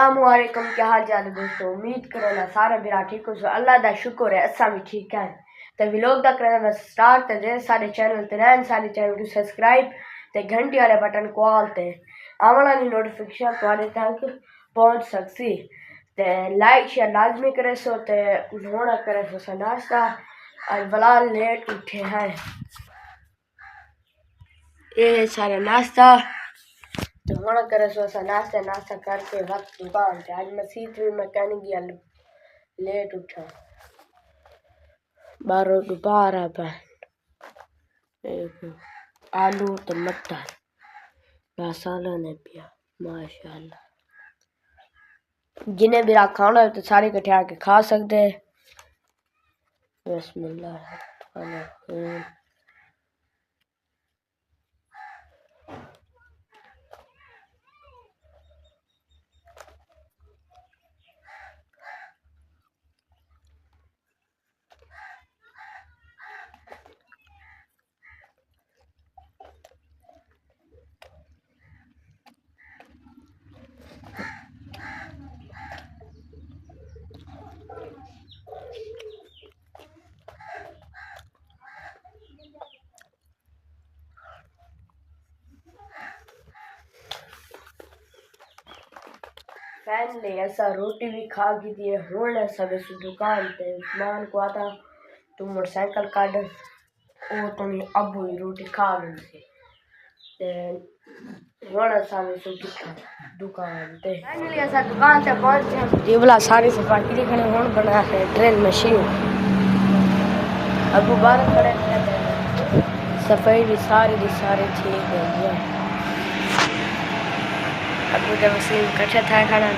अस्सलामुअलैकुम। क्या हाल चाल है दोस्तों? उम्मीद करो सारे बिरा ठीक हो। अल्लाह दा शुक्र है असा भी ठीक है। तो व्लॉग दा करना बस स्टार्ट ते जे सारे चैनल ते रहन सारे चैनल को सब्सक्राइब ते घंटी वाले बटन को ऑल ते आने वाली नोटिफिकेशन तुम्हारे तक पहुंच सकती। ते लाइक शेयर लाजमी करे सो ते होना करे सो नाश्ता। आज बला लेट उठे हैं, ये सारा नाश्ता तो होना करे सो नाश्ता करके वक्त दुकान थे। आज मसीह भी मैकेनिक गया लेट उठा 12 दोपहर पे आलू टमाटर मसाला ने पिया माशाल्लाह। जिन्हें भी खाना है तो सारे इकट्ठे आके खा सकते हैं। बिस्मिल्लाह। फैमिली ऐसा रोटी भी खा की थी हूँ सब इस दुकान पे उस्मान को आता तू मोटरसाइकिल काट और तुम अब हुई रोटी खा गई ते होना सब इस दुकान पे। फैमिली ऐसा दुकान पे पहुंचे जीवला सारी सफाई की खड़े होन बना है ड्रिल मशीन अब गुब्बारे खड़े सफाई भी सारी ठीक है। अबू जब वसीम कच्चा था खड़ा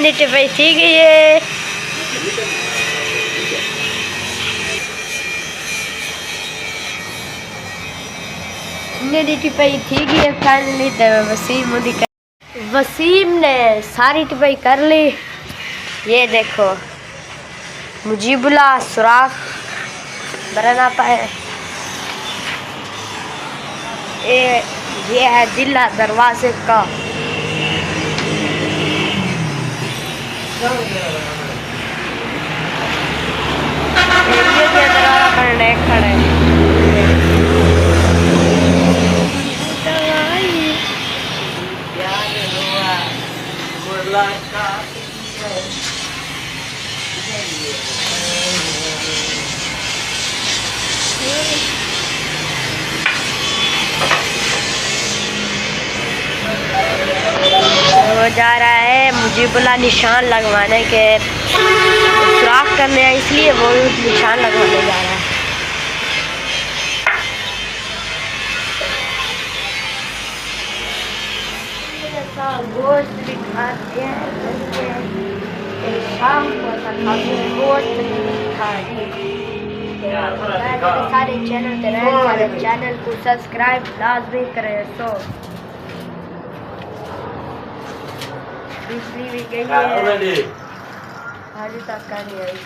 नीचे भाई ठीक है ये नीचे भाई ठीक है फाइनली तो वसीम वसीम ने सारी टिपाई कर ली। ये देखो मुजीबुल्ला सुराख बना पाए। ये है दिल्ला दरवाजे का। ये दरवाजा करने खड़े वो जा रहा है मुजीबुल्ला निशान लगवाने के सुराख करने हैं, इसलिए वो निशान लगवाने जा रहा है। गोश्त भी खाते हैं, शाम को गोश्त सारे चैनल पे रहें, सारे चैनल को सब्सक्राइब लाजमी करें। सो बिजली भी गई है, हाली तक का नहीं आई।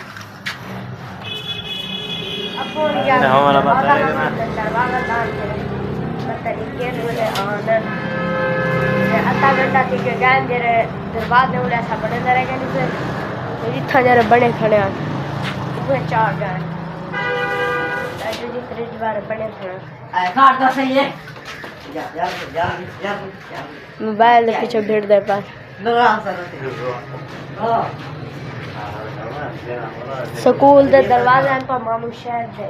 अब दरवाजा दान करें आधा घंटा थी के गए मेरे दरवाजे उड़े ऐसा बने रहेगा नहीं फिर इतना जरा बने खड़े हैं चार गए त्रीज बार बने थे मोबाइल पीछे भीड़ दे पास स्कूल दे दरवाजे पर मामू शहर दे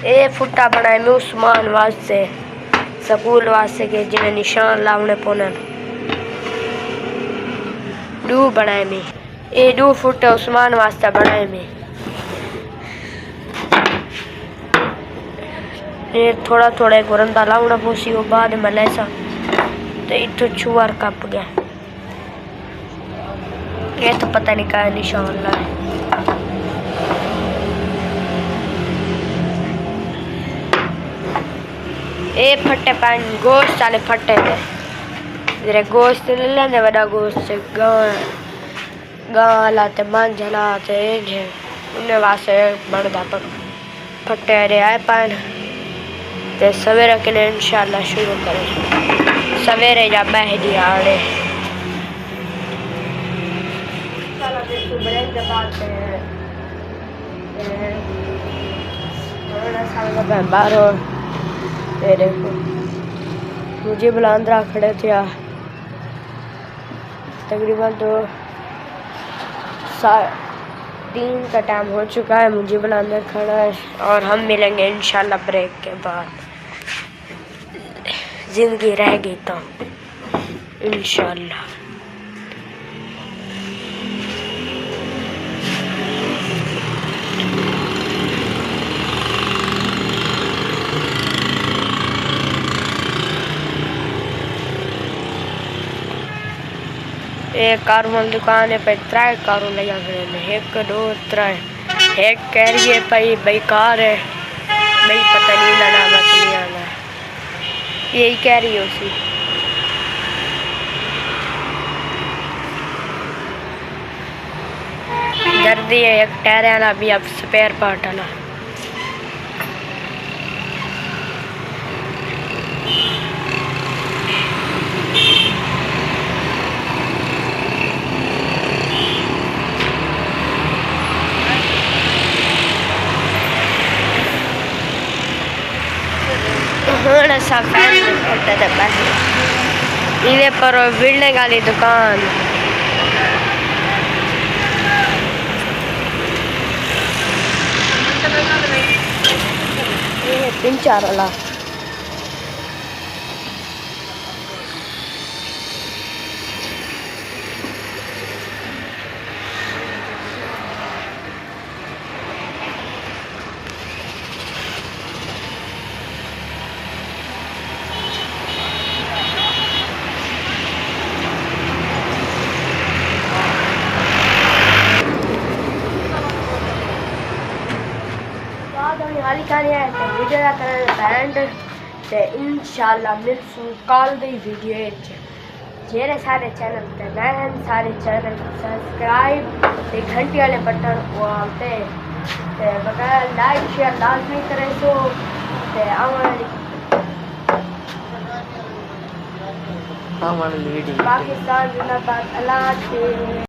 ए फुट्टा बनाए में उस्मान वास्ते स्कूल वास्ते के जिन्हें निशान लावने पौने डू बनाए में ए 2 फुट उस्मान वास्ते बनाए में ये थोड़ा थोड़ा एक वरंदा लावना पोसी वो बाद में लेसा तो इतो छुआर कप गया। ये तो पता नहीं क्या निशान ला है। ए फट्टे पान गोश्त वाले फट्टे थे जरा गोश्त ले लेने बड़ा गोश्त गाँव लाते मांझ लाते उन्हें वास्ते बढ़ता पर फट्टे अरे आए पान ते सवेरे के लिए इंशाल्लाह शुरू करें सवेरे या बहदी आड़े मुझे बुलांदरा खड़े थे तकरीबन तो 3 का टाइम हो चुका है। मुझे बुलांदर खड़ा है और हम मिलेंगे इंशाल्लाह ब्रेक के बाद। जिंदगी रहेगी तो इंशाल्लाह। एक कारमल दुकान पे 3 कारों लगा खड़े ने 1 2 3 एक कह रही है भाई बेकार है भाई पता नहीं लाना मत नहीं आना यही कह रही है उसी दर्दी है एक टायर वाला भी अब स्पेयर पार्ट वाला इधर पर बिल्डिंग वाली दुकान ये 3-4 वाला अपनी हाली खानी है तो वीडियो का करना बैंड ते इंशाल्लाह मिलसूं कल दी वीडियो जेरे सारे चैनल ते नए सारे चैनल सब्सक्राइब ते घंटी वाले बटन वालते ते बगैर लाइक शेयर लाजमी करें सो ते हमारी वीडियो पाकिस्तान जिंदाबाद अल्लाह हाफिज़।